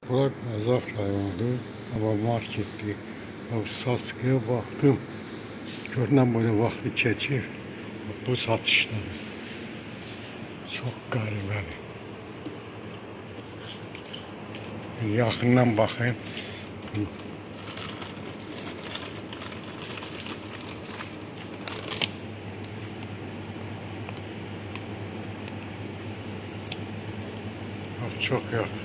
Bura Qazax rayonudur. Hava marketdir. Saskıya baxdım. Görünən böyle vaxtı keçir. Bu satışdadır. Çox qəribədir. Yaxından baxın. Çox yaxın.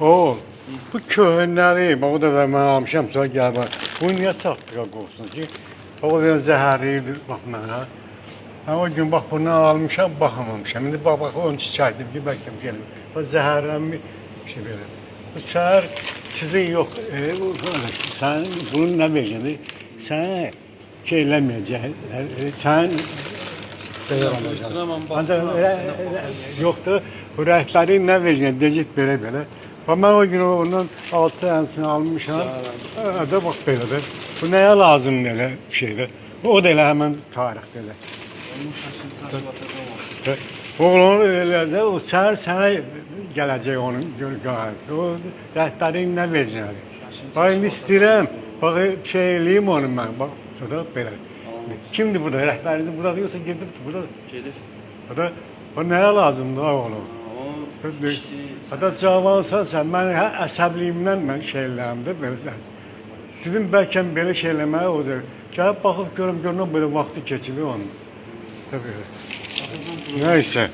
O, bu köhnədir. Bax, o da mən almışam, sonra gəl bax. Bunu niyə satdıra qoysun ki? Bax, o da zəhərliyirdir, bax mənə. Mən o gün bax, bunu almışam, baxamamışam. İndi bax, onun çiçəkdir, bir bəlkəm gəlir. Bax, zəhərlənmiş bir şey belə. Bu səhər sizin yox, sən bunu nə verəcəkdir? Sən şey eləməyəcəklər, sən ancaq yoxdur, bu rəhbəri nə verəcək, deyəcək belə. Bax, mən o gün ondan 6 ənsini almışam, da bax belədir. Bu nəyə lazımdır elə bir şeydir? O da elə həmən tarixdir elə. Oğlan elədə, o sənə gələcək onun gölgələri. O rəhbərin nə verəcək? Bax, indi istəyirəm, bax, şey eləyim onu mən, bax, belə. Kimdir burada? Rəhbəridir burada, yoxsa gedibdir burada? Gedibdir. O nəyə lazımdır oğlum? Hatta cavansan sən, mən əsəbliyimdən mən şey eləyəmdir, belə. Dedim, bəlkə belə şey eləməyə odur. Gəlib baxıb görüm, görünəm belə vaxtı keçirir onun. Nəysə.